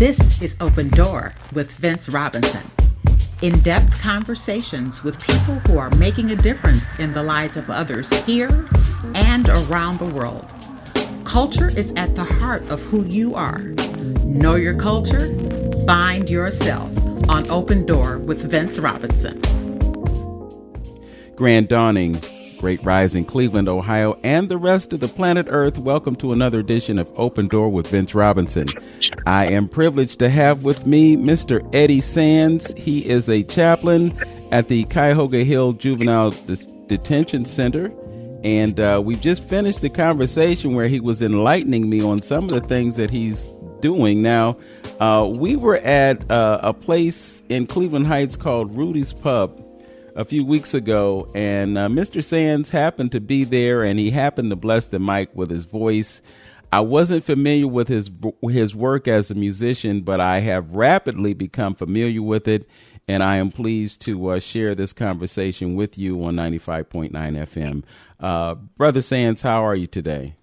This is Open Door with Vince Robinson. In-depth conversations with people who are making a difference in the lives of others here and around the world. Culture is at the heart of who you are. Know your culture, find yourself on Open Door with Vince Robinson. Grand dawning, great rise in Cleveland, Ohio, and the rest of the planet Earth. Welcome to another edition of Open Door with Vince Robinson. I am privileged to have with me Mr. Eddie Sands. He is a chaplain at the Cuyahoga Hill Juvenile Detention Center. And we've just finished the conversation where he was enlightening me on some of the things that he's doing. Now, we were at a place in Cleveland Heights called Rudy's Pub a few weeks ago, and Mr. Sands happened to be there, and he happened to bless the mic with his voice. I wasn't familiar with his work as a musician, but I have rapidly become familiar with it, and I am pleased to share this conversation with you on 95.9 FM. Brother Sands, how are you today?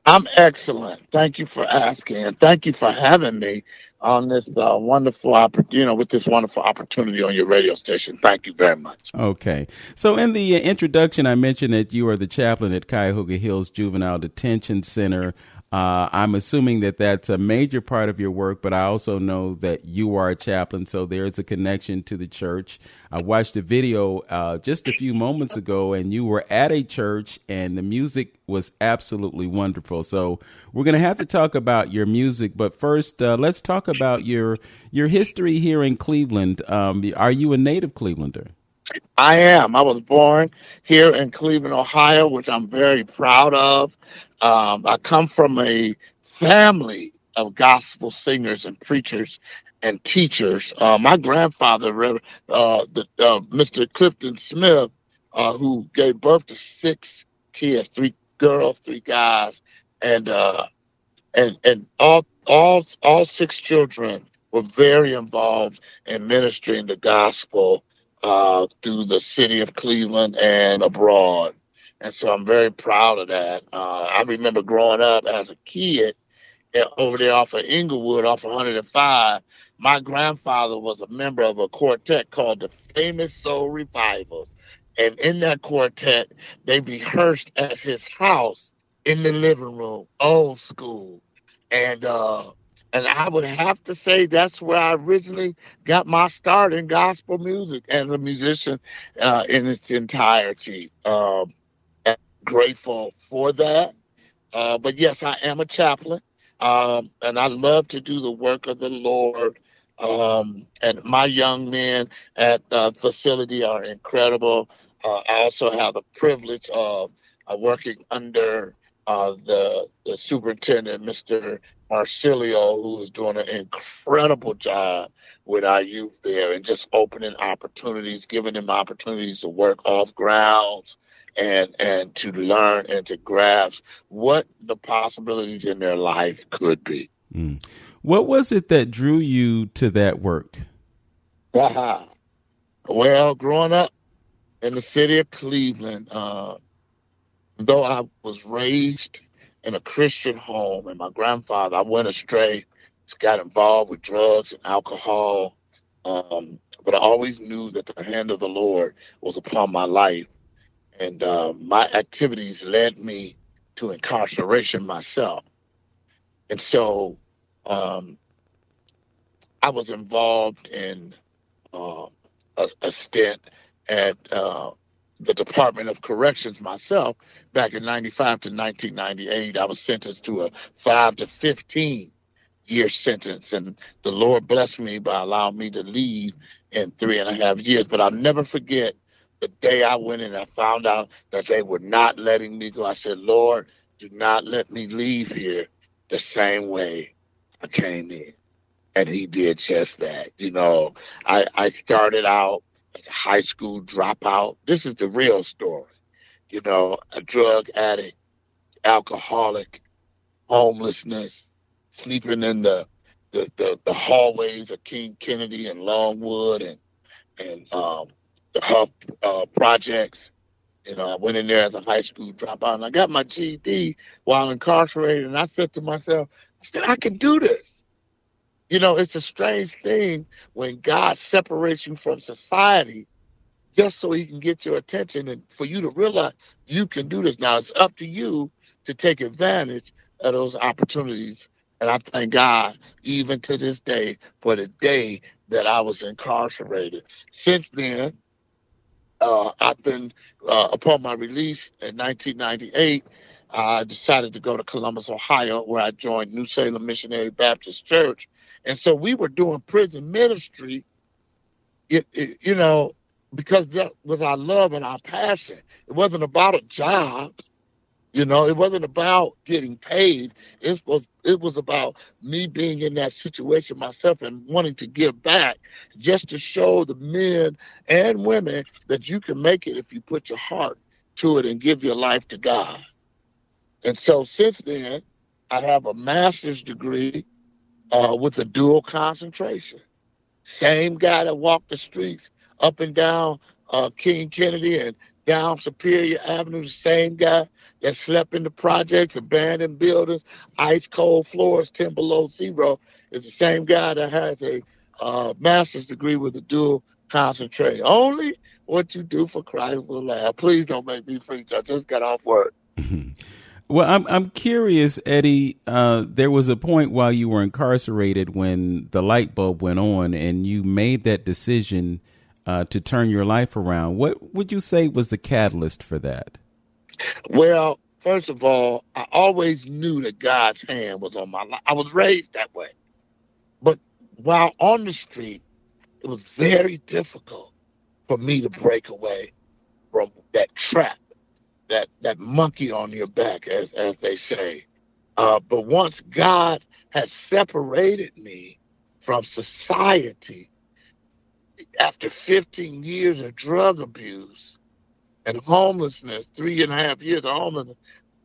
I'm excellent. Thank you for asking, and thank you for having me on this wonderful with this wonderful opportunity on your radio station. Thank you very much. Okay. So in the introduction, I mentioned that you are the chaplain at Cuyahoga Hills Juvenile Detention Center. I'm assuming that that's a major part of your work, but I also know that you are a chaplain, so there's a connection to the church. I watched a video just a few moments ago, and you were at a church, and the music was absolutely wonderful. So we're going to have to talk about your music, but first, let's talk about your history here in Cleveland. Are you a native Clevelander? I am. I was born here in Cleveland, Ohio, which I'm very proud of. I come from a family of gospel singers and preachers and teachers. My grandfather, Mr. Clifton Smith, who gave birth to 6 kids, 3 girls, 3 guys, and all 6 children were very involved in ministering the gospel through the city of Cleveland and abroad. And so I'm very proud of that. I remember growing up as a kid over there off of Inglewood, off of 105. My grandfather was a member of a quartet called the Famous Soul Revivals. And in that quartet, they rehearsed at his house in the living room, old school. And I would have to say that's where I originally got my start in gospel music as a musician in its entirety. Grateful for that. But yes, I am a chaplain, and I love to do the work of the Lord. And my young men at the facility are incredible. I also have the privilege of working under the superintendent, Mr. Marcilio, who is doing an incredible job with our youth there and just opening opportunities, giving them opportunities to work off grounds and to learn and to grasp what the possibilities in their life could be. Mm. What was it that drew you to that work? Well, growing up in the city of Cleveland, though I was raised in a Christian home, and my grandfather, I went astray, got involved with drugs and alcohol, but I always knew that the hand of the Lord was upon my life. And my activities led me to incarceration myself. And so I was involved in a stint at the Department of Corrections myself back in 95 to 1998. I was sentenced to a 5 to 15 year sentence. And the Lord blessed me by allowing me to leave in 3.5 years. But I'll never forget the day I went in, I found out that they were not letting me go. I said, Lord, do not let me leave here the same way I came in. And he did just that. You know, I started out as a high school dropout. This is the real story. You know, a drug addict, alcoholic, homelessness, sleeping in the hallways of King Kennedy and Longwood and the Huff projects. You know, I went in there as a high school dropout, and I got my GED while incarcerated. And I said to myself, I can do this. It's a strange thing when God separates you from society just so he can get your attention and for you to realize you can do this. Now it's up to you to take advantage of those opportunities. And I thank God even to this day for the day that I was incarcerated. Since then, I've been, upon my release in 1998, I decided to go to Columbus, Ohio, where I joined New Salem Missionary Baptist Church. And so we were doing prison ministry, you know, because that was our love and our passion. It wasn't about a job. It wasn't about getting paid. It was about me being in that situation myself and wanting to give back, just to show the men and women that you can make it if you put your heart to it and give your life to God. And so since then, I have a master's degree with a dual concentration. Same guy that walked the streets up and down King Kennedy and down Superior Avenue, the same guy that slept in the projects, abandoned buildings, ice cold floors, 10 below zero, is the same guy that has a master's degree with a dual concentration. Only what you do for Christ will last. Please don't make me preach. I just got off work. Well, I'm curious, Eddie. There was a point while you were incarcerated when the light bulb went on, and you made that decision to turn your life around. What would you say was the catalyst for that? Well, first of all, I always knew that God's hand was on my life. I was raised that way. But while on the street, it was very difficult for me to break away from that trap, that monkey on your back, as they say. But once God has separated me from society after 15 years of drug abuse and homelessness, 3.5 years of homelessness,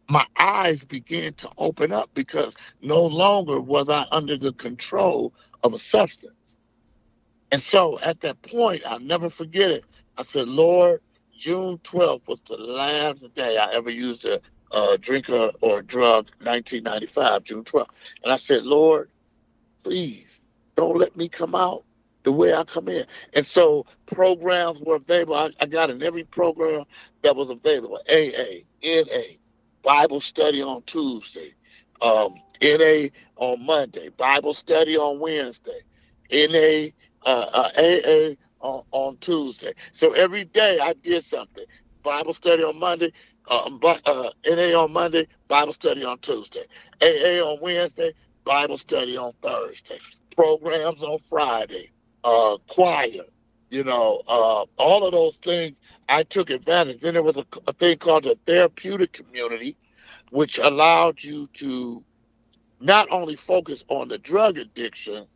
my eyes began to open up because no longer was I under the control of a substance. And so at that point, I'll never forget it. I said, Lord, June 12th was the last day I ever used a drink or a drug, 1995, June 12th. And I said, Lord, please don't let me come out the way I come in. And so programs were available. I got in every program that was available: AA, NA, Bible study on Tuesday, NA on Monday, Bible study on Wednesday, NA, AA on Tuesday. So every day I did something. Bible study on Monday, NA on Monday, Bible study on Tuesday, AA on Wednesday, Bible study on Thursday, programs on Friday, choir, all of those things. I took advantage. Then there was a thing called the therapeutic community, which allowed you to not only focus on the drug addiction,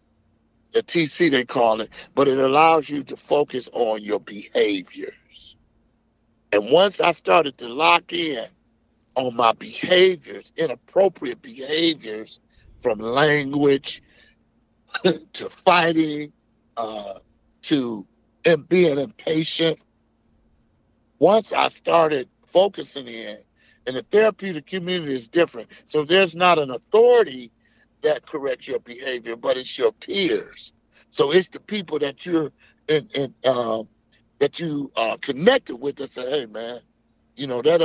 the TC they call it, but it allows you to focus on your behaviors. And once I started to lock in on my behaviors, inappropriate behaviors, from language to fighting, to being impatient, once I started focusing in, and the therapeutic community is different. So there's not an authority that corrects your behavior, but it's your peers. So it's the people that you're that you connected with that say, "Hey, man, that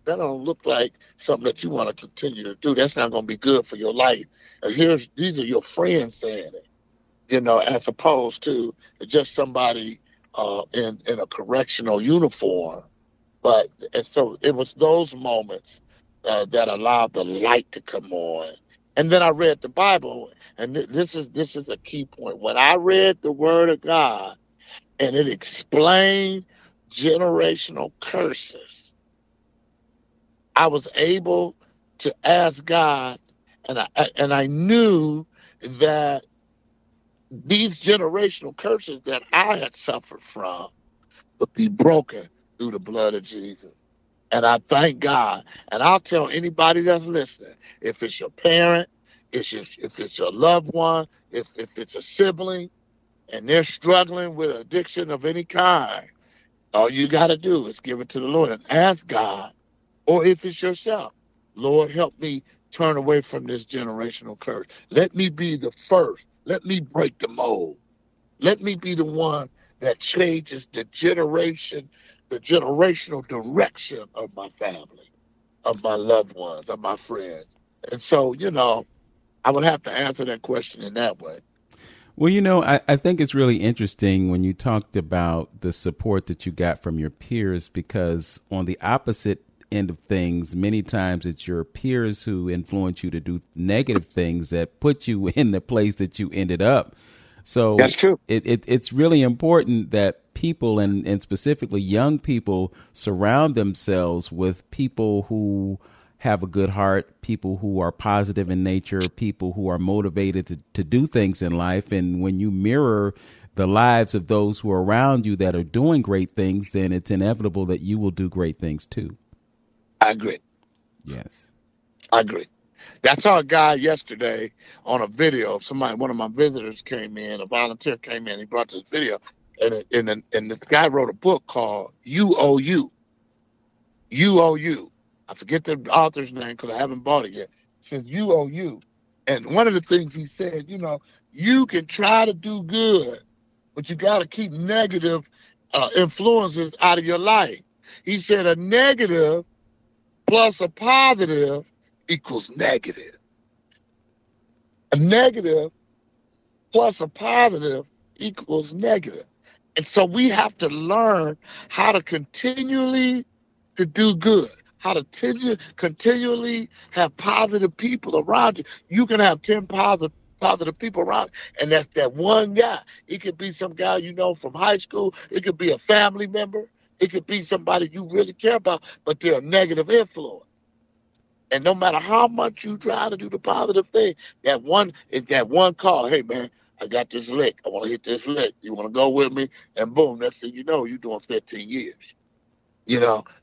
don't look like something that you want to continue to do. That's not going to be good for your life." And these are your friends saying it, as opposed to just somebody in a correctional uniform. And so it was those moments that allowed the light to come on. And then I read the Bible, and this is a key point. When I read the Word of God and it explained generational curses, I was able to ask God, and I knew that these generational curses that I had suffered from would be broken through the blood of Jesus. And I thank God. And I'll tell anybody that's listening, if it's your parent, if it's your loved one, if it's a sibling, and they're struggling with addiction of any kind, all you got to do is give it to the Lord and ask God. Or if it's yourself, Lord, help me turn away from this generational curse. Let me be the first Let me break the mold. Let me be the one that changes the generational direction of my family, of my loved ones, of my friends. And so, I would have to answer that question in that way. Well, I think it's really interesting when you talked about the support that you got from your peers, because on the opposite end of things, many times it's your peers who influence you to do negative things that put you in the place that you ended up. So That's true. it's really important that people, and specifically young people, surround themselves with people who have a good heart, people who are positive in nature, people who are motivated to do things in life. And when you mirror the lives of those who are around you that are doing great things, then it's inevitable that you will do great things too. I agree. Yes. I agree. I saw a guy yesterday on a video. One of my visitors came in, a volunteer came in. He brought this video, and this guy wrote a book called "You Owe You." You owe you. I forget the author's name because I haven't bought it yet. It says "You owe you," and one of the things he said, you can try to do good, but you got to keep negative influences out of your life. He said a negative plus a positive equals negative. A negative plus a positive equals negative. And so we have to learn how to continually to do good, how to continually have positive people around you. You can have 10 positive people around, and that's that one guy. It could be some guy from high school. It could be a family member. It could be somebody you really care about, but they're a negative influence. And no matter how much you try to do the positive thing, that one call. Hey man, I got this lick. I want to hit this lick. You want to go with me? And boom, next thing you know, you're doing 15 years.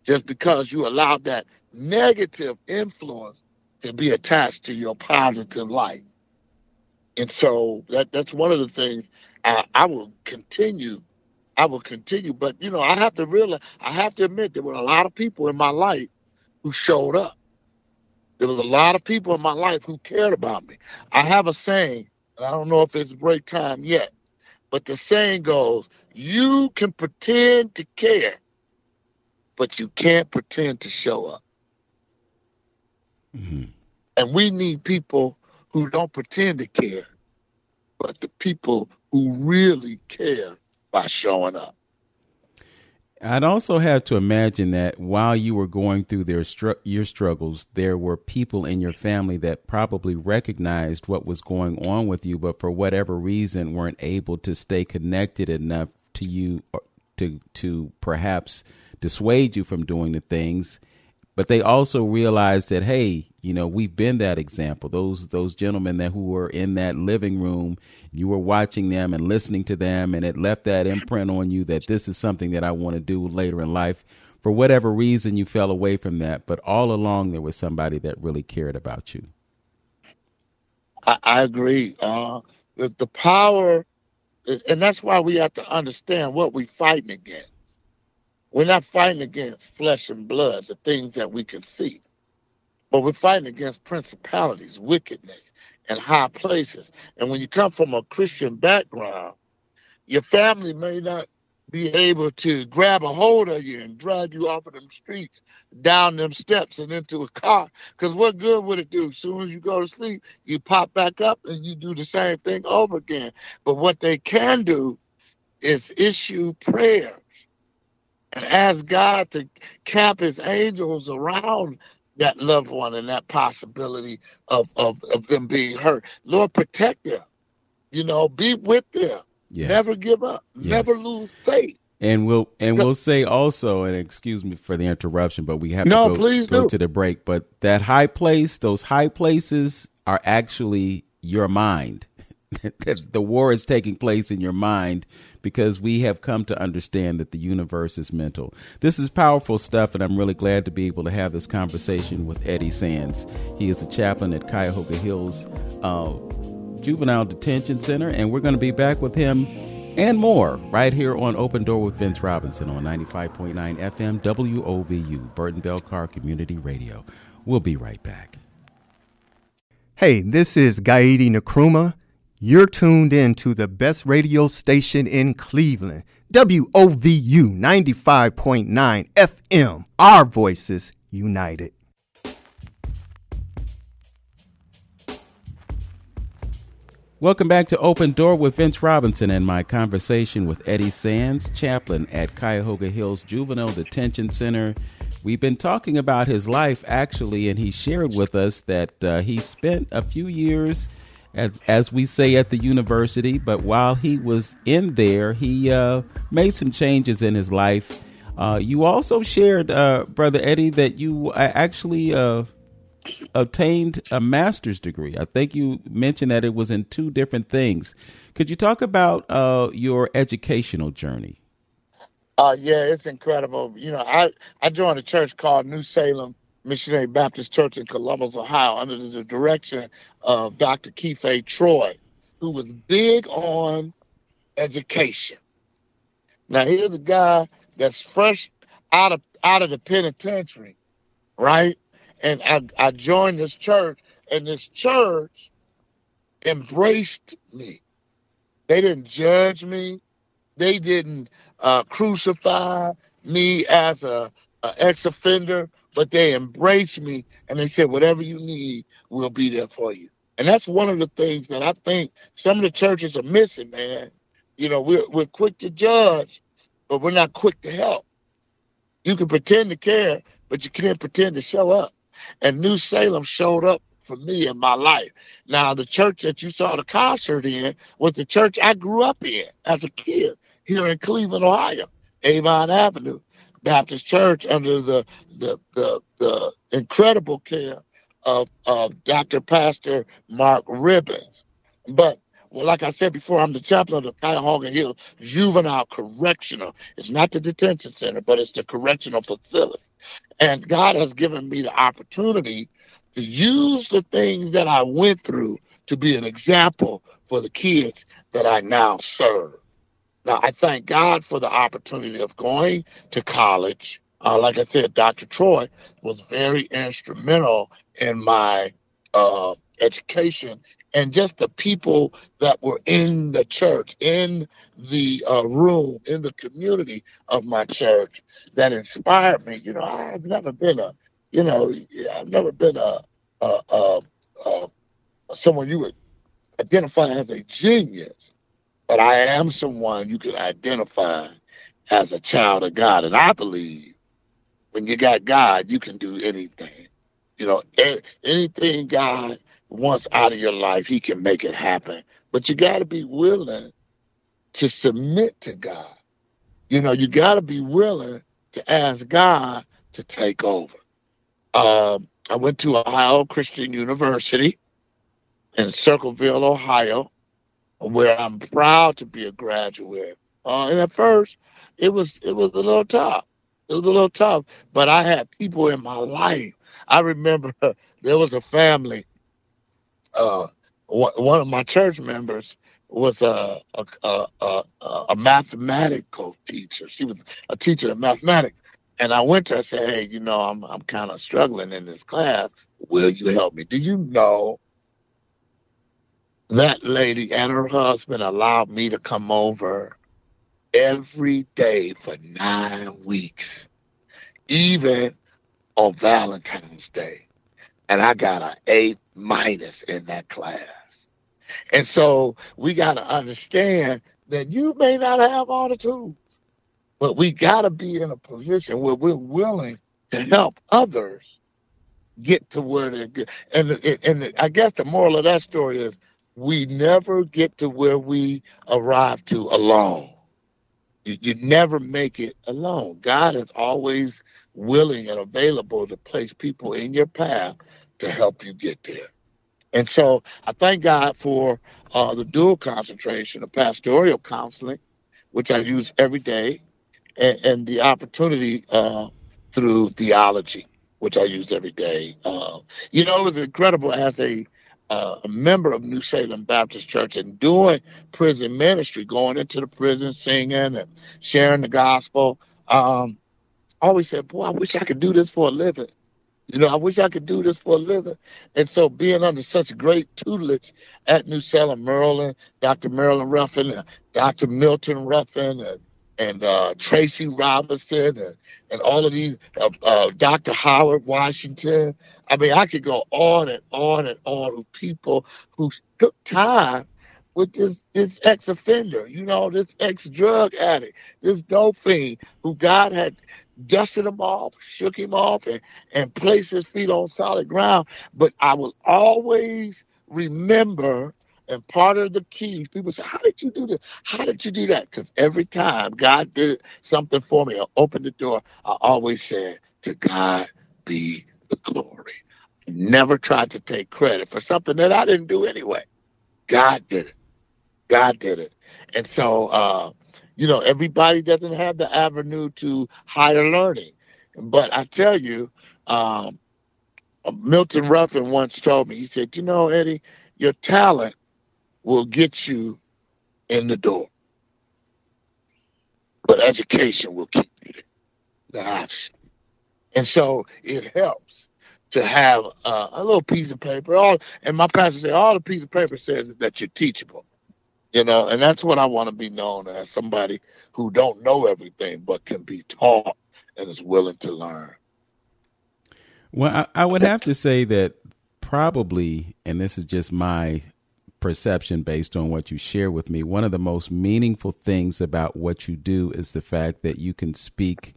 Just because you allowed that negative influence to be attached to your positive life. And so that's one of the things I will continue. But I have to admit, there were a lot of people in my life who showed up. There was a lot of people in my life who cared about me. I have a saying, and I don't know if it's break time yet, but the saying goes, you can pretend to care, but you can't pretend to show up. Mm-hmm. And we need people who don't pretend to care, but the people who really care by showing up. I'd also have to imagine that while you were going through your struggles, there were people in your family that probably recognized what was going on with you, but for whatever reason weren't able to stay connected enough to you to perhaps dissuade you from doing the things. But they also realized that, hey, we've been that example. Those gentlemen who were in that living room, you were watching them and listening to them, and it left that imprint on you that this is something that I want to do later in life. For whatever reason, you fell away from that. But all along, there was somebody that really cared about you. I agree. The power, and that's why we have to understand what we're fighting against. We're not fighting against flesh and blood, the things that we can see. But we're fighting against principalities, wickedness, and high places. And when you come from a Christian background, your family may not be able to grab a hold of you and drag you off of them streets, down them steps and into a car. Because what good would it do? As soon as you go to sleep, you pop back up and you do the same thing over again. But what they can do is issue prayer and ask God to camp his angels around that loved one and that possibility of them being hurt. Lord, protect them. Be with them. Yes. Never give up. Yes. Never lose faith. And we'll say also, and excuse me for the interruption, but we have to go to the break. But that high place, those high places are actually your mind. The war is taking place in your mind because we have come to understand that the universe is mental. This is powerful stuff, and I'm really glad to be able to have this conversation with Eddie Sands. He is a chaplain at Cuyahoga Hills Juvenile Detention Center, and we're going to be back with him and more right here on Open Door with Vince Robinson on 95.9 FM WOVU, Burton Bell Car Community Radio. We'll be right back. Hey, this is Gaidi Nkrumah. You're tuned in to the best radio station in Cleveland, WOVU 95.9 FM. Our voices united. Welcome back to Open Door with Vince Robinson and my conversation with Eddie Sands, chaplain at Cuyahoga Hills Juvenile Detention Center. We've been talking about his life, actually, and he shared with us that he spent a few years, as we say, at the university. But while he was in there, he made some changes in his life. You also shared, Brother Eddie, that you actually obtained a master's degree. I think you mentioned that it was in two different things. Could you talk about your educational journey? Yeah, it's incredible. You know, I joined a church called New Salem Missionary Baptist Church in Columbus, Ohio, under the direction of Dr. Keith A. Troy, who was big on education. Now, here's a guy that's fresh out of the penitentiary, right? And I joined this church, and this church embraced me. They didn't judge me. They didn't crucify me as a ex-offender, but they embraced me, and they said, whatever you need, we'll be there for you. And that's one of the things that I think some of the churches are missing, man. You know, we're quick to judge, but we're not quick to help. You can pretend to care, but you can't pretend to show up. And New Salem showed up for me in my life. Now, the church that you saw the concert in was the church I grew up in as a kid here in Cleveland, Ohio, Avon Avenue Baptist Church, under the incredible care of Dr. Pastor Mark Ribbons. But well, like I said before, I'm the chaplain of the Cuyahoga Hills Juvenile Correctional. It's not the detention center, but it's the correctional facility. And God has given me the opportunity to use the things that I went through to be an example for the kids that I now serve. Now, I thank God for the opportunity of going to college. Like I said, Dr. Troy was very instrumental in my education, and just the people that were in the church, in the room, in the community of my church that inspired me. You know, I've never been someone you would identify as a genius, but I am someone you could identify as a child of God. And I believe when you got God, you can do anything. You know, anything God wants out of your life, he can make it happen. But you got to be willing to submit to God. You know, you got to be willing to ask God to take over. I went to Ohio Christian University in Circleville, Ohio, where I'm proud to be a graduate. And at first, it was a little tough. It was a little tough, but I had people in my life. I remember there was a family. One of my church members was a mathematical teacher. She was a teacher of mathematics, and I went to her and said, "Hey, you know, I'm kind of struggling in this class. Will you help me?" Do you know that lady and her husband allowed me to come over every day for 9 weeks, even on Valentine's Day, and I got an A- in that class. And so we got to understand that you may not have all the tools, but we got to be in a position where we're willing to help others get to where they're good. And I guess the moral of that story is we never get to where we arrive to alone. You never make it alone. God is always willing and available to place people in your path to help you get there. And so I thank God for the dual concentration of pastoral counseling, which I use every day, and the opportunity through theology, which I use every day. You know, it was incredible as a member of New Salem Baptist Church and doing prison ministry, going into the prison, singing and sharing the gospel. I always said, boy, I wish I could do this for a living. I wish I could do this for a living. And so being under such great tutelage at New Salem, Maryland, Dr. Marilyn Ruffin, Dr. Milton Ruffin, and Tracy Robinson, and all of these, Dr. Howard Washington. I mean, I could go on and on and on with people who took time with this ex-offender, this ex-drug addict, this dope fiend who God had dusted him off, shook him off, and placed his feet on solid ground. But I will always remember, and part of the keys, people say, how did you do this? How did you do that? Because every time God did something for me or opened the door, I always said, to God be the glory. Never tried to take credit for something that I didn't do anyway. God did it. God did it. And so, everybody doesn't have the avenue to higher learning. But I tell you, Milton Ruffin once told me, he said, Eddie, your talent will get you in the door, but education will keep you there. Gosh. And so it helps to have a little piece of paper. And my pastor said, all the piece of paper says is that you're teachable. And that's what I want to be known as, somebody who don't know everything but can be taught and is willing to learn. Well, I would have to say that probably, and this is just my perception based on what you share with me, one of the most meaningful things about what you do is the fact that you can speak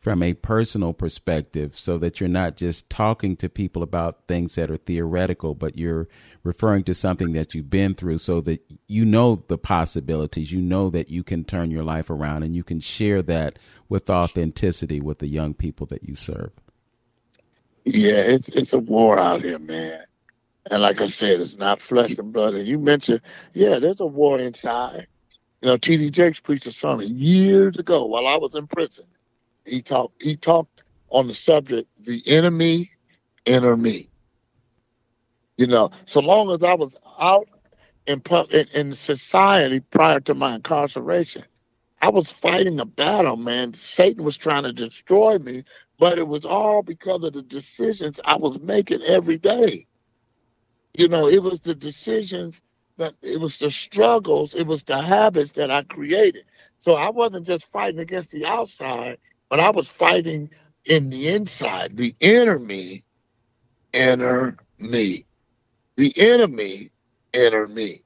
from a personal perspective, so that you're not just talking to people about things that are theoretical, but you're referring to something that you've been through, so that you know the possibilities, you know that you can turn your life around, and you can share that with authenticity with the young people that you serve. Yeah, it's a war out here, man. And like I said, it's not flesh and blood. And you mentioned, there's a war inside. T.D. Jakes preached a sermon years ago while I was in prison. He talked on the subject, the enemy, inner me. So long as I was out in society prior to my incarceration, I was fighting a battle, man. Satan was trying to destroy me, but it was all because of the decisions I was making every day. It was the decisions, it was the struggles, it was the habits that I created. So I wasn't just fighting against the outside, but I was fighting in the inside, the inner me, inner me. The enemy, inner me.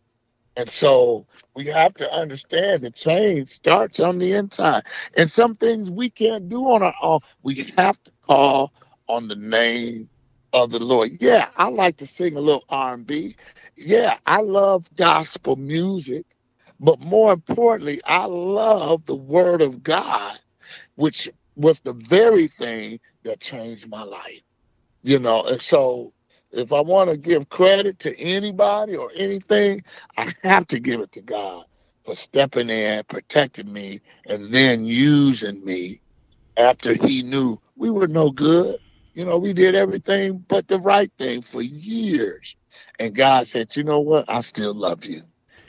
And so we have to understand that change starts on the inside. And some things we can't do on our own. We have to call on the name of the Lord. Yeah, I like to sing a little R&B. Yeah, I love gospel music. But more importantly, I love the word of God, which was the very thing that changed my life. And so if I want to give credit to anybody or anything, I have to give it to God for stepping in, protecting me, and then using me after he knew we were no good. We did everything but the right thing for years. And God said, you know what? I still love you.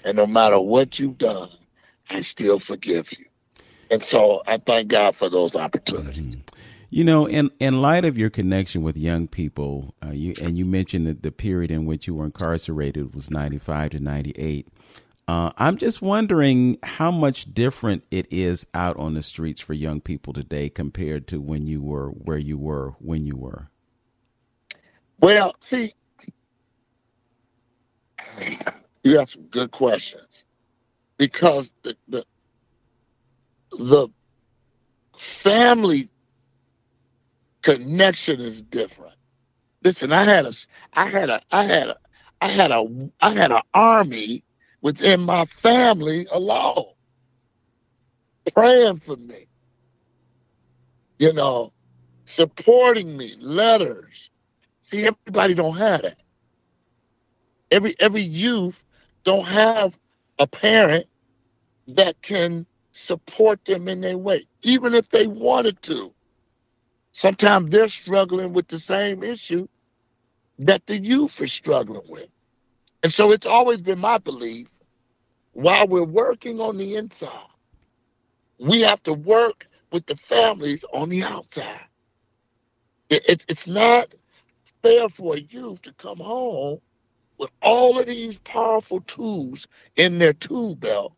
And no matter what you've done, I still forgive you. And so I thank God for those opportunities. In light of your connection with young people, you mentioned that the period in which you were incarcerated was 95 to 98. I'm just wondering how much different it is out on the streets for young people today compared to when you were where you were when you were. Well, see, you have some good questions, because the family connection is different. Listen, I had an army within my family alone praying for me, supporting me, letters. See, everybody don't have that. Every youth don't have a parent that can support them in their way, even if they wanted to. Sometimes they're struggling with the same issue that the youth is struggling with. And so it's always been my belief, while we're working on the inside, we have to work with the families on the outside. It's not fair for a youth to come home with all of these powerful tools in their tool belt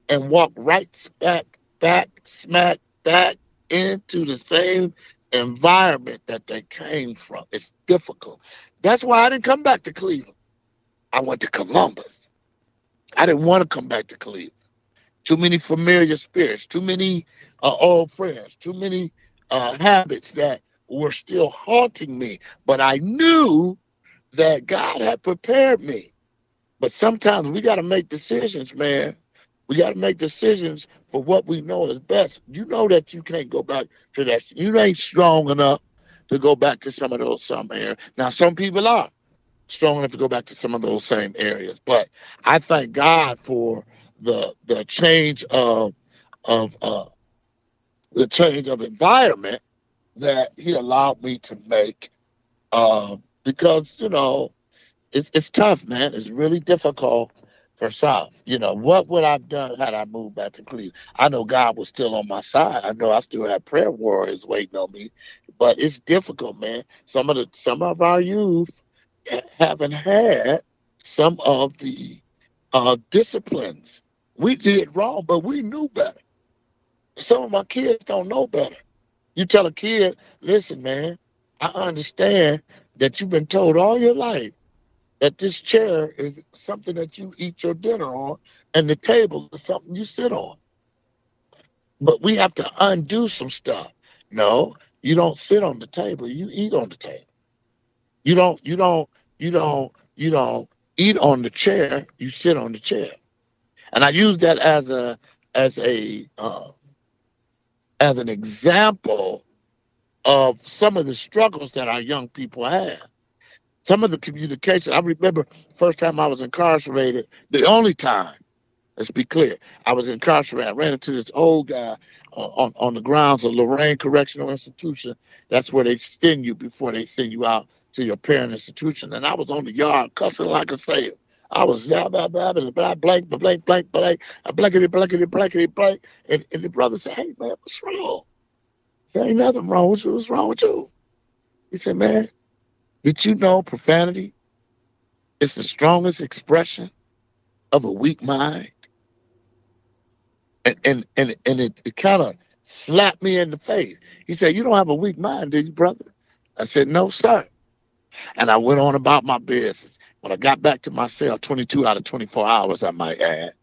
and walk right smack back into the same environment that they came from. It's difficult. That's why I didn't come back to Cleveland. I went to Columbus. I didn't want to come back to Cleveland. Too many familiar spirits, too many old friends, too many habits that were still haunting me. But I knew that God had prepared me. But sometimes we got to make decisions, man. We got to make decisions for what we know is best. You know that you can't go back to that. You ain't strong enough to go back to some of those areas. Now, some people are strong enough to go back to some of those same areas. But I thank God for the change of the change of environment that He allowed me to make. Because it's tough, man. It's really difficult for some. What would I've done had I moved back to Cleveland? I know God was still on my side. I know I still had prayer warriors waiting on me, but it's difficult, man. Some of our youth haven't had some of the disciplines. We did wrong, but we knew better. Some of my kids don't know better. You tell a kid, listen, man, I understand that you've been told all your life that this chair is something that you eat your dinner on, and the table is something you sit on. But we have to undo some stuff. No, you don't sit on the table, you eat on the table. You don't eat on the chair, you sit on the chair. And I use that as an example of some of the struggles that our young people have. Some of the communication. I remember first time I was incarcerated, the only time, let's be clear, I was incarcerated. I ran into this old guy on the grounds of Lorraine Correctional Institution. That's where they send you before they send you out to your parent institution. And I was on the yard cussing like a sailor. I was blank, blankety, blank. And the brother said, hey, man, what's wrong? There ain't nothing wrong with you. What's wrong with you? He said, man, did you know profanity is the expression of a weak mind? And it kind of slapped me in the face. He said, you don't have a weak mind, do you, brother? I said, no, sir. And I went on about my business. When I got back to my cell, 22 out of 24 hours, I might add.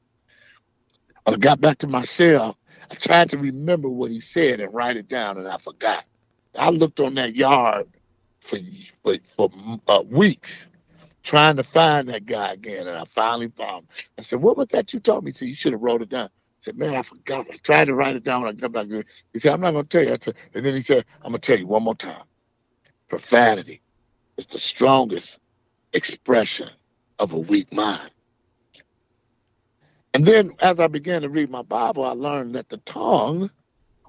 When I got back to my cell, I tried to remember what he said and write it down, and I forgot. I looked on that yard for weeks trying to find that guy again, and I finally found him. I said, what was that you told me? He said, you should have wrote it down. I said, man, I forgot. I tried to write it down when I got back. He said, I'm not going to tell you. And then he said, I'm going to tell you one more time. Profanity is the strongest expression of a weak mind. And then as I began to read my Bible, I learned that the tongue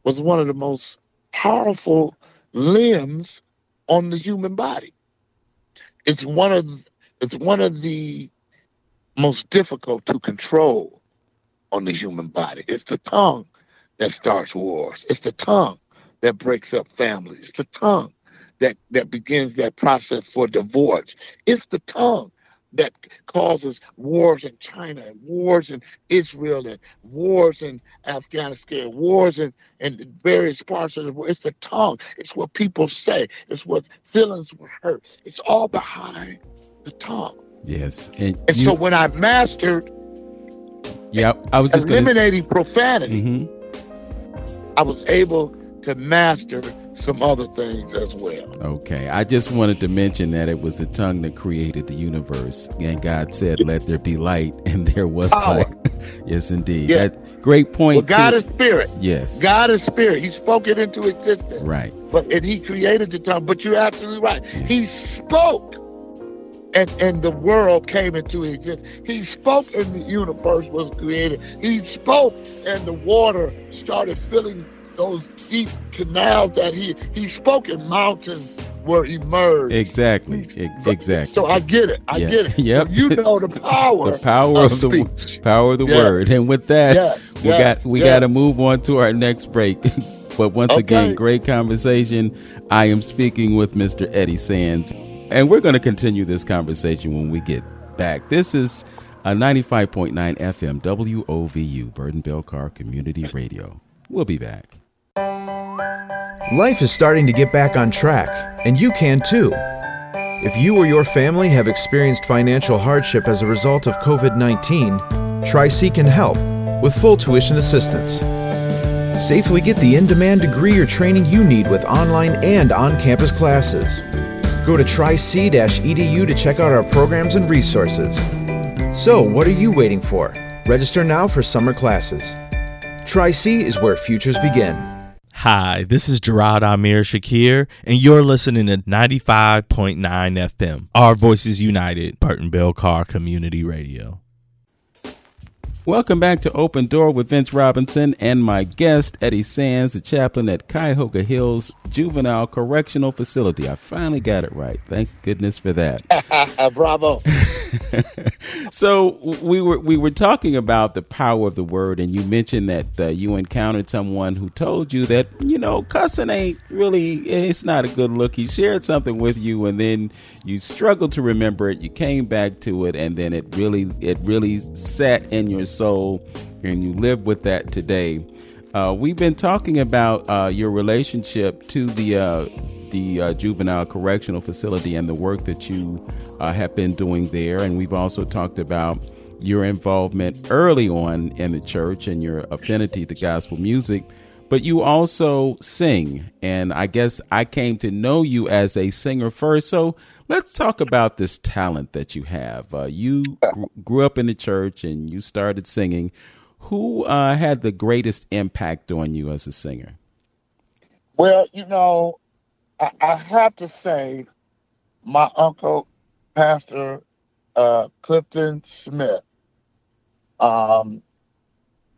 was one of the most powerful limbs on the human body. It's one of the most difficult to control on the human body. It's the tongue that starts wars. It's the tongue that breaks up families. It's the tongue that begins that process for divorce. It's the tongue that causes wars in China and wars in Israel and wars in Afghanistan, wars in various parts of the world. It's the tongue. It's what people say. It's what feelings were hurt. It's all behind the tongue. Yes. So when I mastered I was just eliminating profanity, I was able to master some other things as well. Okay. I just wanted to mention that it was the tongue that created the universe. And God said, let there be light, and there was light. Yes, indeed. Yeah. That great point. Well, God is spirit. Yes. God is spirit. He spoke it into existence. Right. And he created the tongue. But you're absolutely right. Yeah. He spoke, and the world came into existence. He spoke, and the universe was created. He spoke, and the water started filling those deep canals that he spoke, and mountains were emerged. Exactly. So I get it. I get it. Yep. So you know the power of the word. And with that, we got to move on to our next break. But once again, great conversation. I am speaking with Mr. Eddie Sands, and we're going to continue this conversation when we get back. This is a 95.9 FM WOVU, Burton-Bell Carr Community Radio. We'll be back. Life is starting to get back on track, and you can too. If you or your family have experienced financial hardship as a result of COVID-19, Tri-C can help with full tuition assistance. Safely get the in-demand degree or training you need with online and on-campus classes. Go to tric-edu to check out our programs and resources. So, what are you waiting for? Register now for summer classes. Tri-C is where futures begin. Hi, this is Gerard Amir Shakir, and you're listening to 95.9 FM, Our Voices United, Burton-Bell Carr Community Radio. Welcome back to Open Door with Vince Robinson and my guest, Eddie Sands, the chaplain at Cuyahoga Hills Juvenile Correctional Facility. I finally got it right. Thank goodness for that. Bravo. So we were talking about the power of the word, and you mentioned that you encountered someone who told you that, cussing ain't really, it's not a good look. He shared something with you, and then you struggled to remember it. You came back to it, and then it really sat in your soul, and you live with that today. We've been talking about your relationship to the Juvenile Correctional Facility and the work that you have been doing there. And we've also talked about your involvement early on in the church and your affinity to gospel music. But you also sing. And I guess I came to know you as a singer first. So let's talk about this talent that you have. You grew up in the church and you started singing. Who had the greatest impact on you as a singer? Well, I have to say my uncle, Pastor Clifton Smith,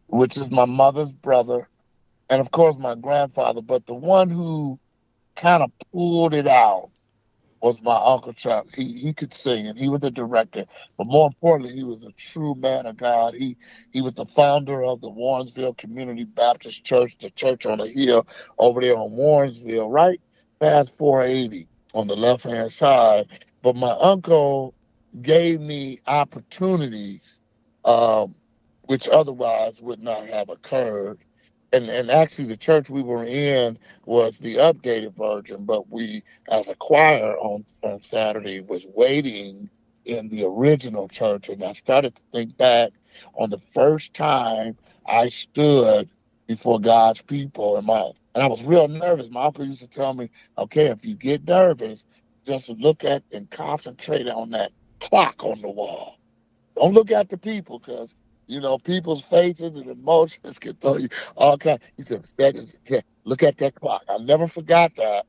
which is my mother's brother, and of course my grandfather, but the one who kind of pulled it out was my Uncle Chuck. He could sing, and he was the director. But more importantly, he was a true man of God. He was the founder of the Warrensville Community Baptist Church, the church on the hill over there on Warrensville, right past 480 on the left-hand side. But my uncle gave me opportunities which otherwise would not have occurred. And actually, the church we were in was the updated version, but we, as a choir on Saturday, was waiting in the original church. And I started to think back on the first time I stood before God's people. And I was real nervous. My uncle used to tell me, okay, if you get nervous, just look at and concentrate on that clock on the wall. Don't look at the people, because people's faces and emotions can throw you all kinds. You can look at that clock. I never forgot that.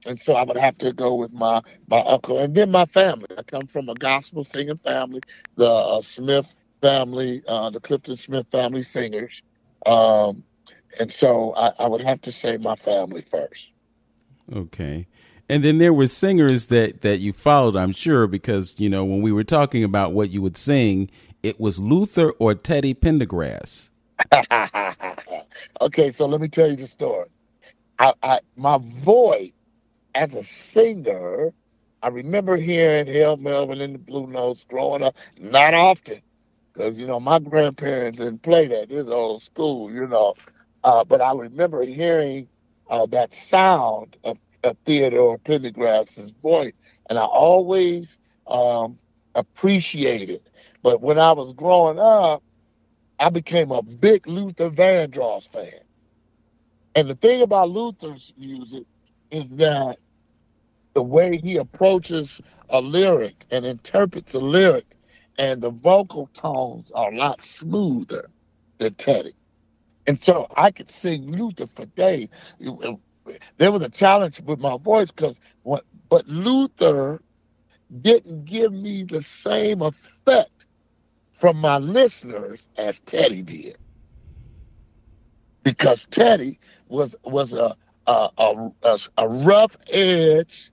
And so I would have to go with my uncle. And then my family. I come from a gospel singing family, the Smith family, the Clifton Smith family singers. And so I would have to say my family first. Okay. And then there were singers that you followed, I'm sure, because, when we were talking about what you would sing, it was Luther or Teddy Pendergrass. Okay, so let me tell you the story. My voice as a singer, I remember hearing Hail Melvin and the Blue Notes growing up, not often, because, my grandparents didn't play that. It's old school, But I remember hearing that sound of Theodore Pendergrass's voice, and I always appreciated. But when I was growing up, I became a big Luther Vandross fan. And the thing about Luther's music is that the way he approaches a lyric and interprets a lyric, and the vocal tones are a lot smoother than Teddy. And so I could sing Luther for days. There was a challenge with my voice, but Luther didn't give me the same effect from my listeners as Teddy did, because Teddy was a rough edge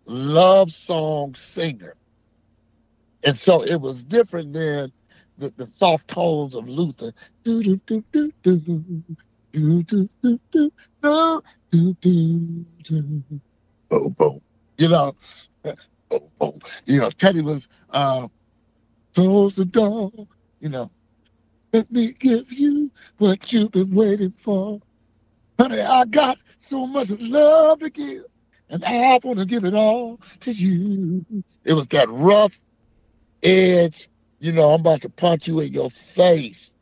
love song singer, and so it was different than the soft tones of Luther. Do, do, do, do, do. Do, do, do, do, do, do, do, do. Boom, boom. You know, boom, boom. Teddy was close the door. You know, let me give you what you've been waiting for. Honey, I got so much love to give, and I want to give it all to you. It was that rough edge, I'm about to punch you in your face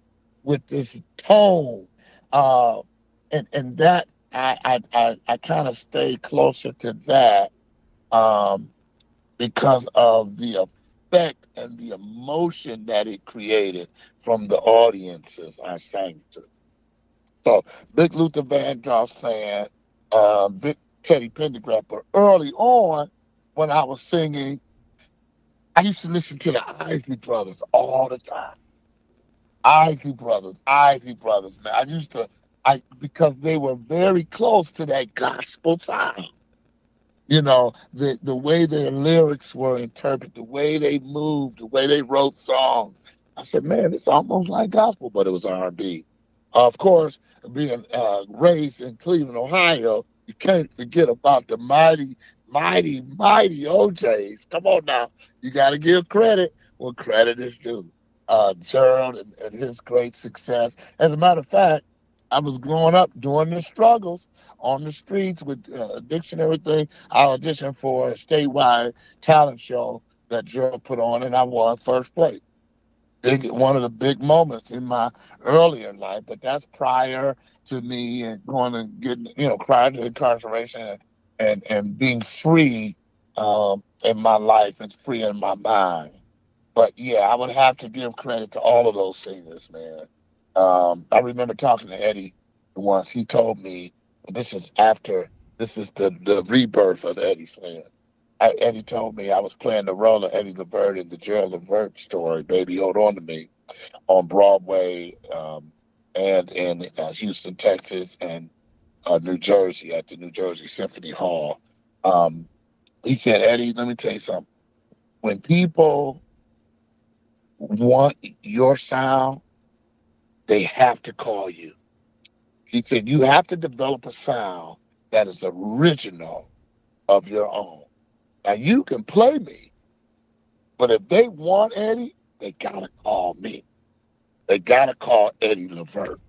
with this tone. Uh, and that I kind of stayed closer to that um, because of the effect and the emotion that it created from the audiences I sang to. So big Luther Vandross fan, big Teddy Pendergrass. But early on, when I was singing, I used to listen to the Isley Brothers all the time. Isley Brothers, man. Because they were very close to that gospel time. The way their lyrics were interpreted, the way they moved, the way they wrote songs. I said, man, it's almost like gospel, but it was R&B. Of course, being raised in Cleveland, Ohio, you can't forget about the mighty, mighty, mighty OJs. Come on now, you got to give credit where credit is due. Gerald and his great success. As a matter of fact, I was growing up during the struggles on the streets with addiction and everything. I auditioned for a statewide talent show that Gerald put on, and I won first place. One of the big moments in my earlier life, but that's prior to me and going and getting, prior to incarceration and being free in my life and free in my mind. But yeah, I would have to give credit to all of those singers, man. I remember talking to Eddie once. He told me this is the rebirth of Eddie Sand. Eddie told me I was playing the role of Eddie Levert in the Gerald Levert story, Baby Hold On to Me, on Broadway and in Houston, Texas, and New Jersey at the New Jersey Symphony Hall. He said, Eddie, let me tell you something. When people want your sound, they have to call you. He said, you have to develop a sound that is original of your own. Now, you can play me, but if they want Eddie, they got to call me. They got to call Eddie Levert.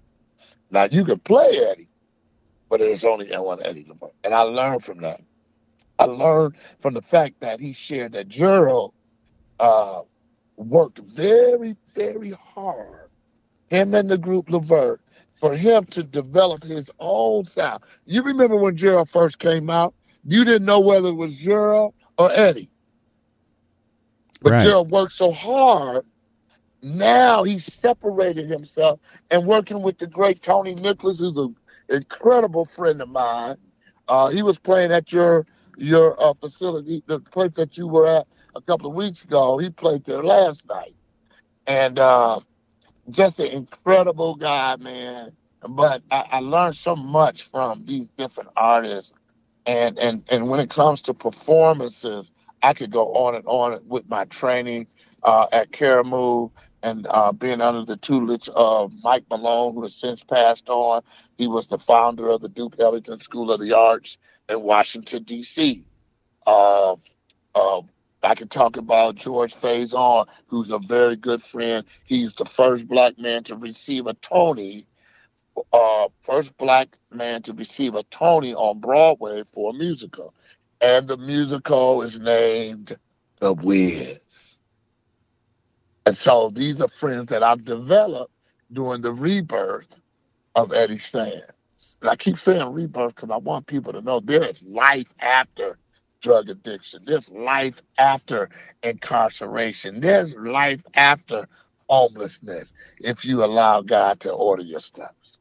Now, you can play Eddie, but there's only one Eddie Levert. And I learned from that. I learned from the fact that he shared that Gerald worked very, very hard, him and the group Levert, for him to develop his own sound. You remember when Gerald first came out? You didn't know whether it was Gerald or Eddie. But Right. Gerald worked so hard. Now he's separated himself and working with the great Tony Nicholas, who's an incredible friend of mine. He was playing at your facility, the place that you were at a couple of weeks ago. He played there last night. And just an incredible guy, man. But I learned so much from these different artists. And when it comes to performances, I could go on and on with my training at Caramoo and being under the tutelage of Mike Malone, who has since passed on. He was the founder of the Duke Ellington School of the Arts in Washington, D.C. Uh, uh, I can talk about George Faison, who's a very good friend. He's the first black man to receive a Tony on Broadway for a musical. And the musical is named The Wiz. And so these are friends that I've developed during the rebirth of Eddie Sands. And I keep saying rebirth because I want people to know there is life after drug addiction. There's life after incarceration. There's life after homelessness if you allow God to order your steps.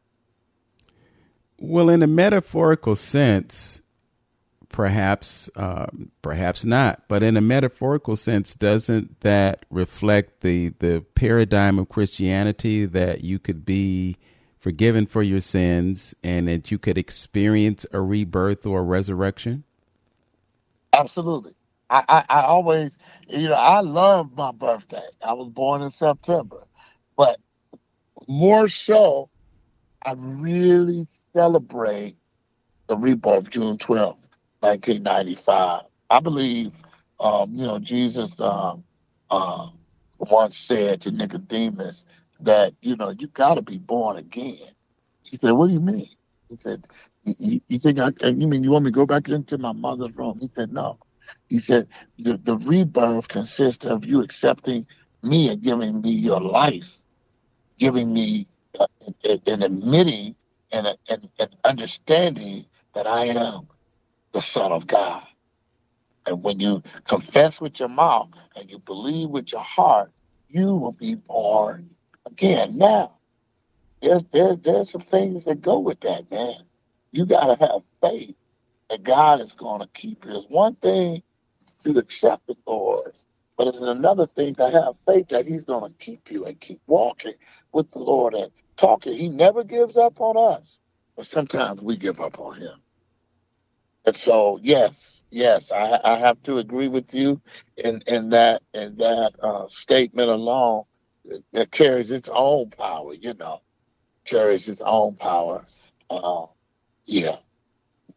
Well, in a metaphorical sense, perhaps not, but in a metaphorical sense, doesn't that reflect the paradigm of Christianity, that you could be forgiven for your sins and that you could experience a rebirth or a resurrection? Absolutely. I always, I love my birthday. I was born in September, but more so, I really celebrate the rebirth, June 12th, 1995. I believe, Jesus once said to Nicodemus that, you got to be born again. He said, "What do you mean?" He said, "You think you mean you want me to go back into my mother's room?" He said, "No." He said, the rebirth consists of you accepting me and giving me your life, giving me and admitting and understanding that I am the Son of God. And when you confess with your mouth and you believe with your heart, you will be born again. Now, there's some things that go with that, man. You got to have faith that God is going to keep you. It's one thing to accept the Lord, but it's another thing to have faith that He's going to keep you and keep walking with the Lord and talking. He never gives up on us, but sometimes we give up on Him. And so, yes, I have to agree with you in that statement alone that carries its own power. Carries its own power. Yeah.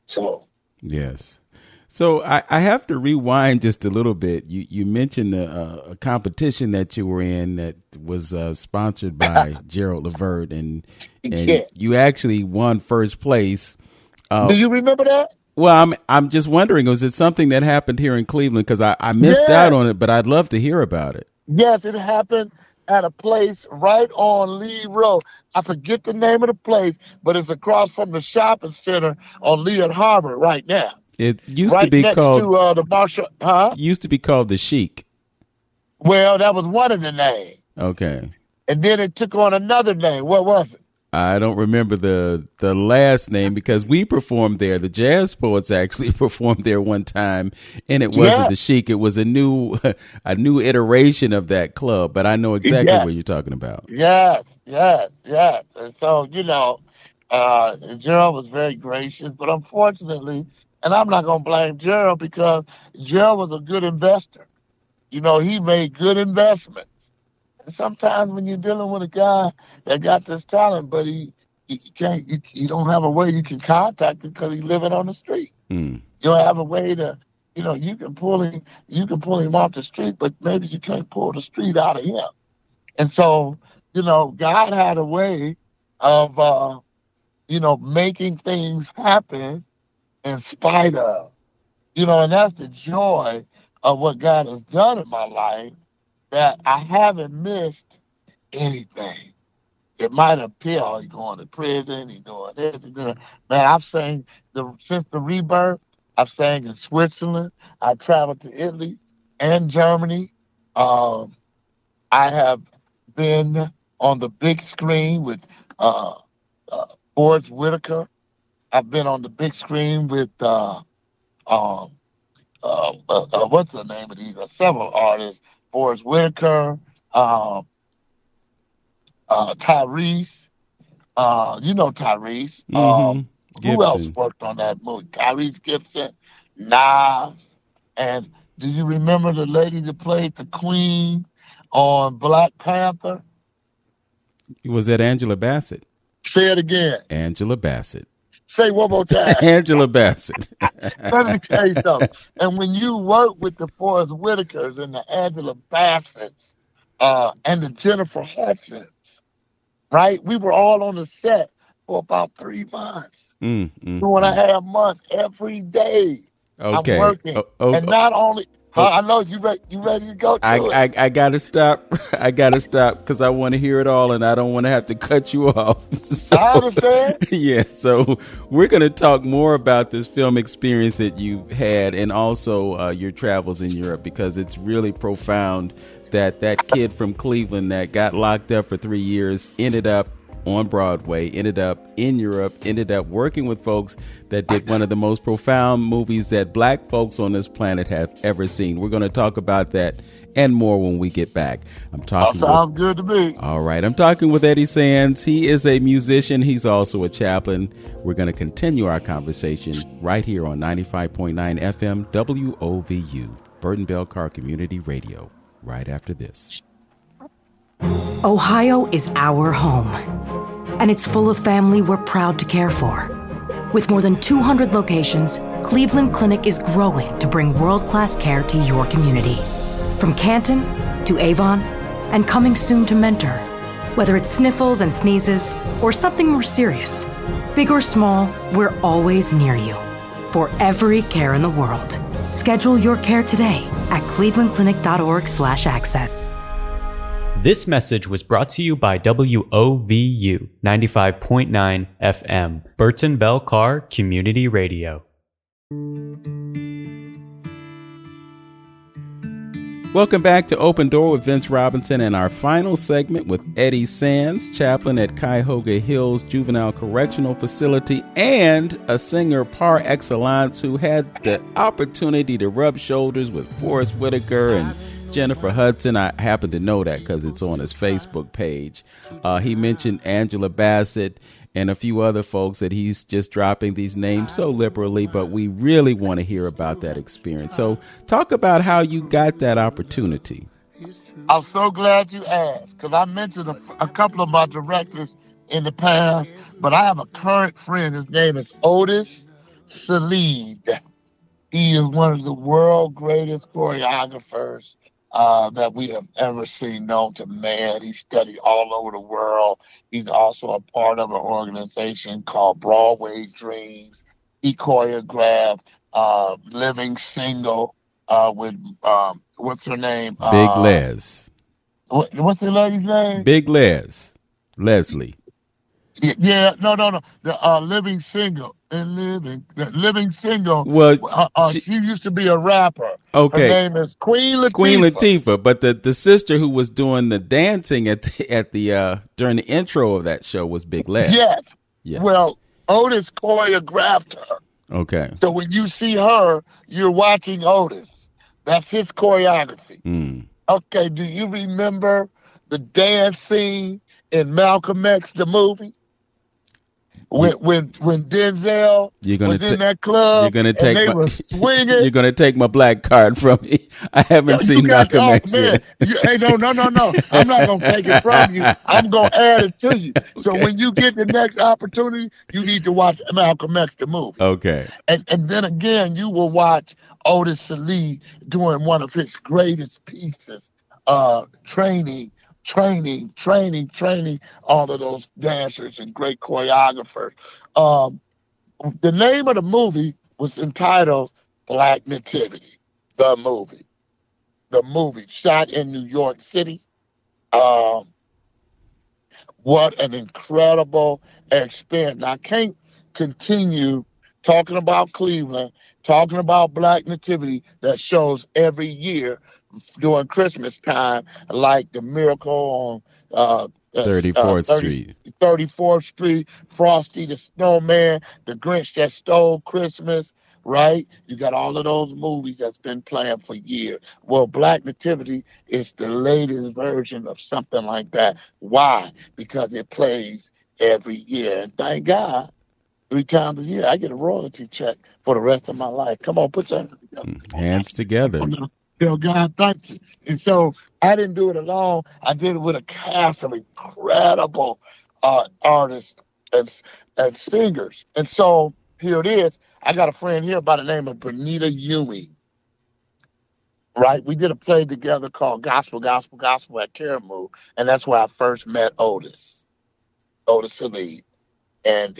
So. Yes. So I have to rewind just a little bit. You mentioned a competition that you were in that was sponsored by Gerald Levert, and you actually won first place. Do you remember that? Well, I'm just wondering, was it something that happened here in Cleveland? Because I missed out on it, but I'd love to hear about it. Yes, it happened at a place right on Lee Road. I forget the name of the place, but it's across from the shopping center on Lee and Harbor right now. It used to be next called to the Marshall. Huh? Used to be called the Chic. Well, that was one of the names. Okay. And then it took on another name. What was it? I don't remember the last name because we performed there. The Jazz Poets actually performed there one time, and it wasn't the Chic. It was a new iteration of that club. But I know exactly what you're talking about. Yes. And so Gerald was very gracious, but unfortunately, and I'm not gonna blame Gerald because Gerald was a good investor. He made good investments. Sometimes when you're dealing with a guy that got this talent, but he can't, you don't have a way you can contact him because he's living on the street. You don't have a way to, you can pull him off the street, but maybe you can't pull the street out of him. And so, God had a way of, making things happen in spite of, and that's the joy of what God has done in my life. That I haven't missed anything. It might appear, he's going to prison, he's doing this, he's doing that. Man, I've sang since the rebirth. I've sang in Switzerland. I traveled to Italy and Germany. I have been on the big screen with Forrest Whitaker. I've been on the big screen with what's the name of these? Several artists. Forrest Whitaker, Tyrese, Tyrese. Who else worked on that movie? Tyrese Gibson, Nas, and do you remember the lady that played the Queen on Black Panther? Was that Angela Bassett? Say it again. Angela Bassett. Say one more time. Angela Bassett. Let me tell you something. And when you work with the Forrest Whitakers and the Angela Bassetts and the Jennifer Hudsons, right? We were all on the set for about 3 months. 2.5 months every day. Okay. I'm working. And not only... I know you ready to go. I gotta stop. I gotta stop because I want to hear it all, and I don't want to have to cut you off. So, I understand. Yeah, so we're gonna talk more about this film experience that you've had, and also your travels in Europe, because it's really profound that kid from Cleveland that got locked up for 3 years ended up on Broadway, ended up in Europe, ended up working with folks that did one of the most profound movies that black folks on this planet have ever seen. We're going to talk about that and more when we get back. Sounds good to me. All right. I'm talking with Eddie Sands. He is a musician. He's also a chaplain. We're going to continue our conversation right here on 95.9 FM WOVU, Burton Bell Car Community Radio, right after this. Ohio is our home. and it's full of family we're proud to care for. With more than 200 locations, Cleveland Clinic is growing to bring world-class care to your community. From Canton to Avon, and coming soon to Mentor. Whether it's sniffles and sneezes, or something more serious, big or small, we're always near you. For every care in the world. Schedule your care today at clevelandclinic.org/access. This message was brought to you by WOVU 95.9 FM, Burton Bell Carr Community Radio. Welcome back to Open Door with Vince Robinson and our final segment with Eddie Sands, chaplain at Cuyahoga Hills Juvenile Correctional Facility and a singer par excellence who had the opportunity to rub shoulders with Forrest Whitaker and Jennifer Hudson. I happen to know that because it's on his Facebook page. He mentioned Angela Bassett and a few other folks that he's just dropping these names so liberally, but we really want to hear about that experience. So talk about how you got that opportunity. I'm so glad you asked, because I mentioned a couple of my directors in the past, but I have a current friend. His name is Otis Salid. He is one of the world's greatest choreographers that we have ever seen known to man. He studied all over the world. He's also a part of an organization called Broadway Dreams. He choreographed Living Single with, what's her name? Big Les. What's the lady's name? Big Les. Leslie. Yeah, no. The Living Single. Living Single. Well, she used to be a rapper. Okay. Her name is Queen Latifah. Queen Latifah, but the sister who was doing the dancing at the during the intro of that show was Big Les. Yes. Yes. Well, Otis choreographed her. Okay. So when you see her, you're watching Otis. That's his choreography. Mm. Okay. Do you remember the dance scene in Malcolm X, the movie? When Denzel was in that club, and they were swinging. You're gonna take my black card from me. I haven't seen Malcolm X yet. Hey, no. I'm not gonna take it from you. I'm gonna add it to you. Okay. So when you get the next opportunity, you need to watch Malcolm X the movie. Okay. And then again, you will watch Otis Salih doing one of his greatest pieces, training all of those dancers and great choreographers. The name of the movie was entitled Black Nativity, the movie shot in New York City. What an incredible experience. Now, I can't continue talking about Cleveland, talking about Black Nativity that shows every year during Christmas time, like the Miracle on 34th Street. 34th Street, Frosty the Snowman, The Grinch That Stole Christmas, right? You got all of those movies that's been playing for years. Well, Black Nativity is the latest version of something like that. Why? Because it plays every year. And thank God, 3 times a year, I get a royalty check for the rest of my life. Come on, put your hands together. Hands together. God, thank you. And so I didn't do it alone. I did it with a cast of incredible artists and singers. And so here it is. I got a friend here by the name of Bernita Ewing. Right? We did a play together called Gospel at Caramoo. And that's where I first met Otis Salid. And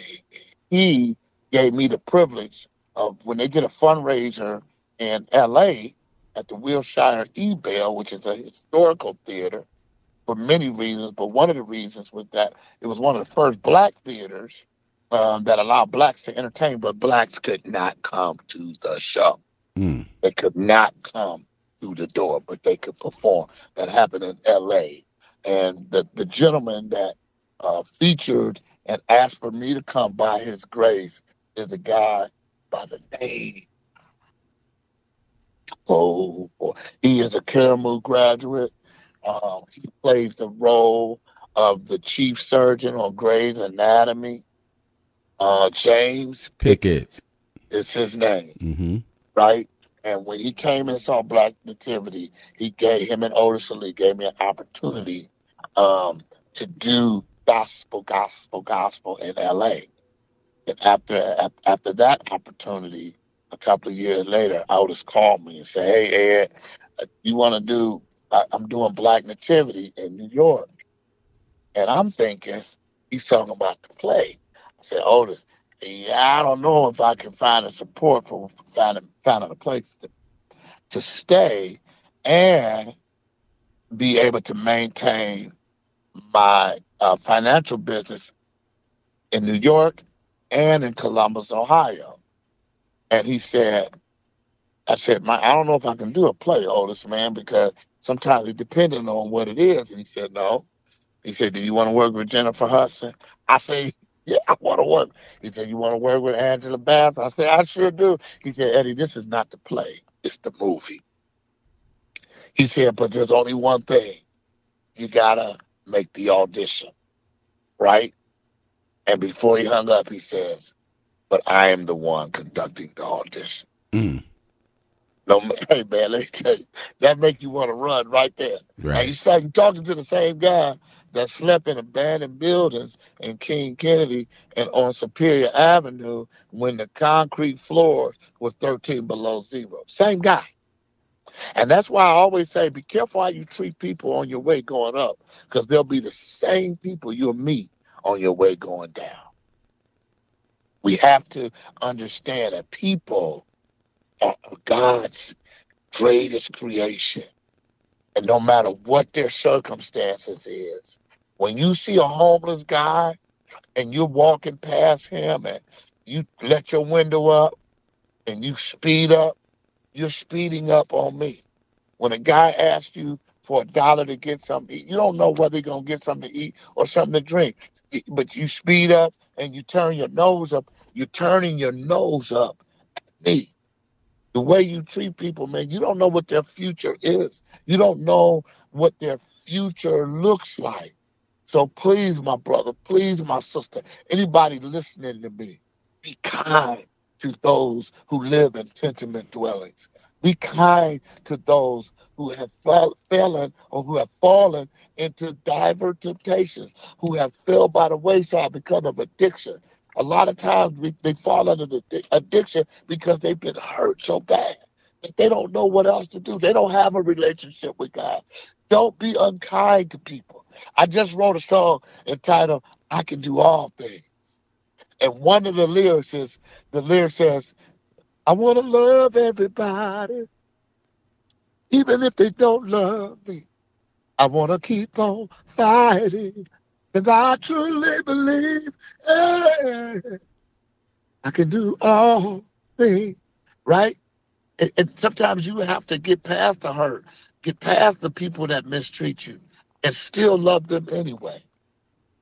he gave me the privilege of, when they did a fundraiser in L.A., at the Wilshire E-Bell, which is a historical theater for many reasons, but one of the reasons was that it was one of the first black theaters that allowed blacks to entertain, but blacks could not come to the show. Mm. They could not come through the door, but they could perform. That happened in L.A. And the gentleman that featured and asked for me to come by his grace is a guy by the name. Oh, he is a Caramoo graduate. He plays the role of the chief surgeon on Grey's Anatomy. James Pickett is his name, right? And when he came and saw Black Nativity, him and Otis Salih gave me an opportunity to do gospel in LA. And after that opportunity, a couple of years later, Otis called me and said, "Hey Ed, you want to do? I'm doing Black Nativity in New York." And I'm thinking he's talking about the play. I said, "Otis, yeah, I don't know if I can find a support for finding a place to stay and be able to maintain my financial business in New York and in Columbus, Ohio." And he said, I said, I don't know if I can do a play, Otis, man, because sometimes it's depending on what it is. And he said, no. He said, do you want to work with Jennifer Hudson? I said, yeah, I want to work. He said, you want to work with Angela Bass? I said, I sure do. He said, Eddie, this is not the play. It's the movie. He said, but there's only one thing. You got to make the audition, right? And before he hung up, he says, but I am the one conducting the audition. Mm. No, hey man, let me tell you, that make you want to run right there. Right. And you're talking to the same guy that slept in abandoned buildings in King Kennedy and on Superior Avenue when the concrete floors was 13 below zero. Same guy. And that's why I always say, be careful how you treat people on your way going up, because they'll be the same people you'll meet on your way going down. We have to understand that people are God's greatest creation. And no matter what their circumstances is, when you see a homeless guy and you're walking past him and you let your window up and you speed up, you're speeding up on me. When a guy asks you for $1 to get something to eat, you don't know whether he's going to get something to eat or something to drink. But you speed up and you turn your nose up. You're turning your nose up at me. The way you treat people, man, you don't know what their future is. You don't know what their future looks like. So please, my brother, please, my sister, anybody listening to me, be kind to those who live in tenement dwellings. Be kind to those who have fallen or who have fallen into diverse temptations, who have fell by the wayside because of addiction. A lot of times they fall under the addiction because they've been hurt so bad that they don't know what else to do. They don't have a relationship with God. Don't be unkind to people. I just wrote a song entitled, I Can Do All Things. And one of the lyrics says, I want to love everybody, even if they don't love me. I want to keep on fighting, because I truly believe I can do all things, right? And sometimes you have to get past the hurt, get past the people that mistreat you, and still love them anyway,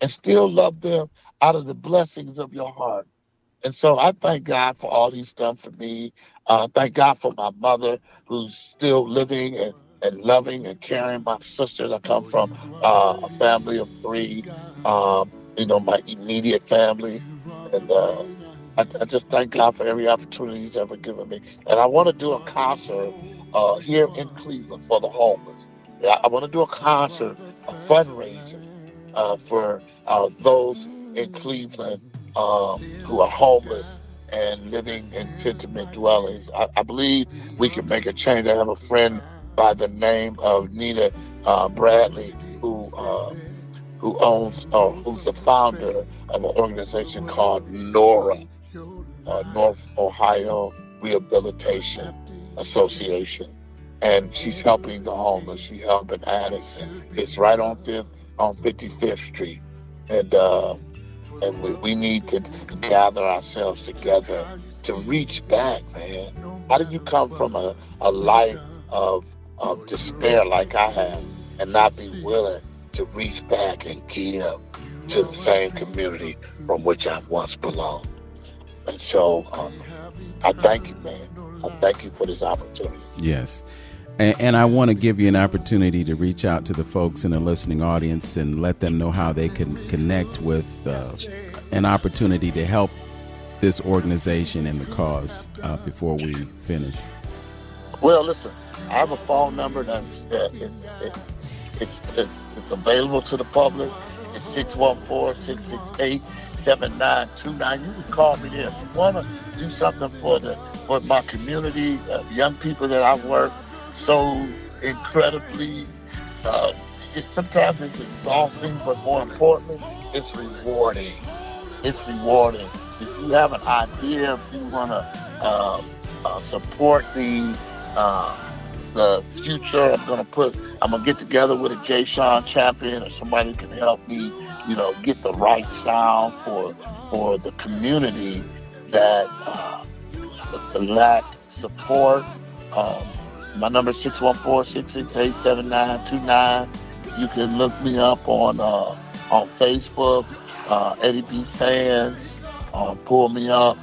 and still love them out of the blessings of your heart. And so I thank God for all he's done for me. Thank God for my mother, who's still living and loving and caring my sisters. I come from a family of 3, my immediate family. And I just thank God for every opportunity he's ever given me. And I want to do a concert here in Cleveland for the homeless. Yeah, I want to do a concert, a fundraiser for those in Cleveland who are homeless and living in tenement dwellings. I believe we can make a change. I have a friend by the name of Nina Bradley who's the founder of an organization called NORA, North Ohio Rehabilitation Association. And she's helping the homeless. She's helping addicts. And it's right on 55th Street. And we need to gather ourselves together to reach back, man. How did you come from a life of despair like I have and not be willing to reach back and give to the same community from which I once belonged? And so I thank you, man. I thank you for this opportunity. Yes. And I want to give you an opportunity to reach out to the folks in the listening audience and let them know how they can connect with an opportunity to help this organization and the cause before we finish. Well, listen, I have a phone number that's it's available to the public. It's 614-668-7929. You can call me there if you want to do something for my community, young people that I work so incredibly. Sometimes it's exhausting, but more importantly, it's rewarding. It's rewarding. If you have an idea, if you want to support the future, I'm gonna get together with a Jay Sean champion or somebody who can help me, get the right sound for the community that lack support. My number is 614-668-7929. You can look me up on Facebook, Eddie B. Sands. Pull me up,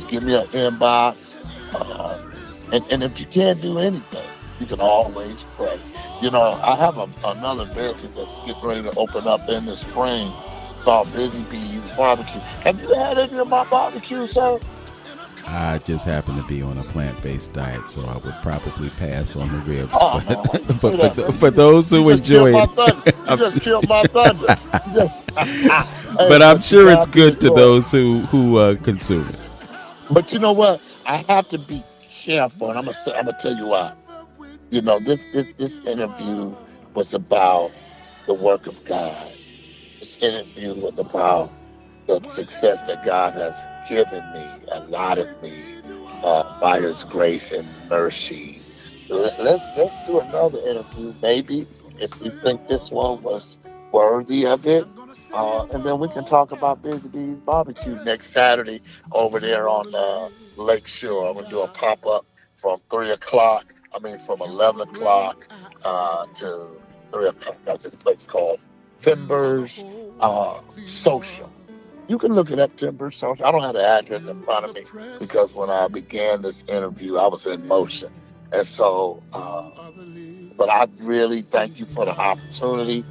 give me an inbox. And if you can't do anything, you can always pray. I have another business that's getting ready to open up in the spring called Busy Bees Barbecue. Have you had any of my barbecue, sir? I just happen to be on a plant-based diet, so I would probably pass on the ribs. But for those who enjoy it, you just killed my thunder. But I'm sure it's good to those who consume it. But you know what? I have to be careful, and I'm gonna tell you why. This interview was about the work of God. This interview was about the success that God has given me, allotted me by His grace and mercy. Let's do another interview, maybe, if you think this one was worthy of it. And then we can talk about Busy Bees Barbecue next Saturday over there on Lake Shore. I'm going to do a pop-up from 11 o'clock to 3 o'clock. That's a place called Timbers Social. You can look it up, Timbers Social. I don't have the address in front of me because when I began this interview, I was in motion. And so, but I really thank you for the opportunity.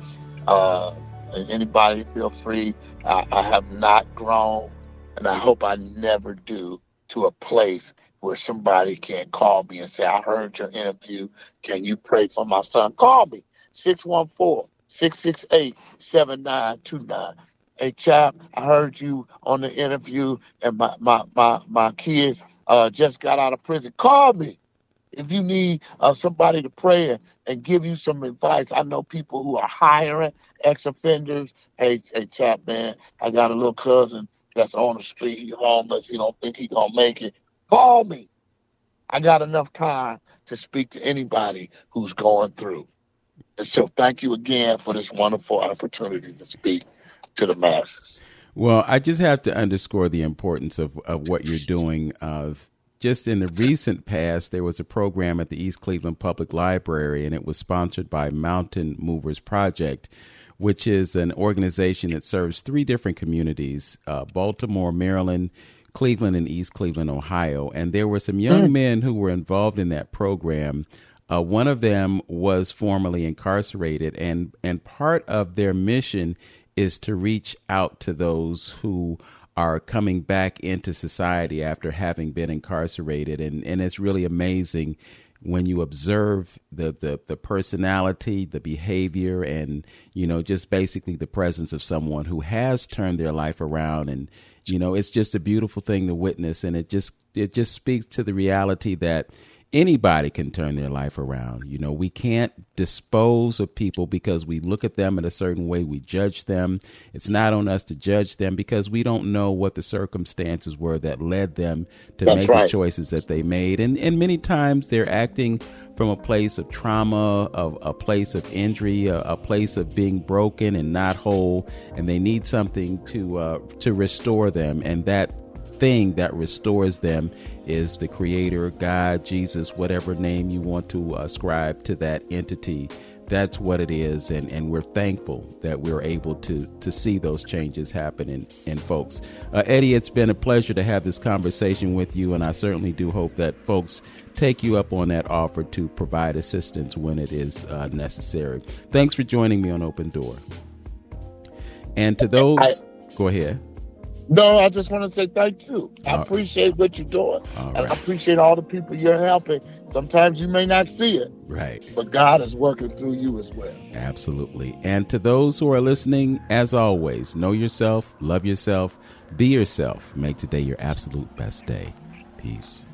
Anybody feel free. I have not grown, and I hope I never do, to a place where somebody can call me and say, I heard your interview. Can you pray for my son? Call me, 614-668-7929. Hey, chap, I heard you on the interview, and my kids just got out of prison. Call me. If you need somebody to pray and give you some advice, I know people who are hiring ex-offenders. Hey, chap, man, I got a little cousin that's on the street, he's homeless, he don't think he's going to make it. Call me. I got enough time to speak to anybody who's going through. And so thank you again for this wonderful opportunity to speak to the masses. Well, I just have to underscore the importance of what you're doing. Just in the recent past, there was a program at the East Cleveland Public Library, and it was sponsored by Mountain Movers Project, which is an organization that serves 3 different communities, Baltimore, Maryland, Cleveland, and East Cleveland, Ohio. And there were some young men who were involved in that program. One of them was formerly incarcerated, and part of their mission is to reach out to those who are coming back into society after having been incarcerated. And it's really amazing when you observe the personality, the behavior, and, just basically the presence of someone who has turned their life around. And, it's just a beautiful thing to witness. And it just speaks to the reality that anybody can turn their life around. We can't dispose of people because we look at them in a certain way. We judge them. It's not on us to judge them because we don't know what the circumstances were that led them to make the choices that they made. And many times they're acting from a place of trauma, of a place of injury, a place of being broken and not whole. And they need something to restore them. And that thing that restores them is the Creator, God, Jesus, whatever name you want to ascribe to that entity. That's what it is, and we're thankful that we're able to see those changes happen in folks. Eddie, it's been a pleasure to have this conversation with you, and I certainly do hope that folks take you up on that offer to provide assistance when it is necessary. Thanks for joining me on Open Door. And to those, go ahead. No, I just want to say thank you. I appreciate what you're doing. And I appreciate all the people you're helping. Sometimes you may not see it. Right. But God is working through you as well. Absolutely. And to those who are listening, as always, know yourself, love yourself, be yourself. Make today your absolute best day. Peace.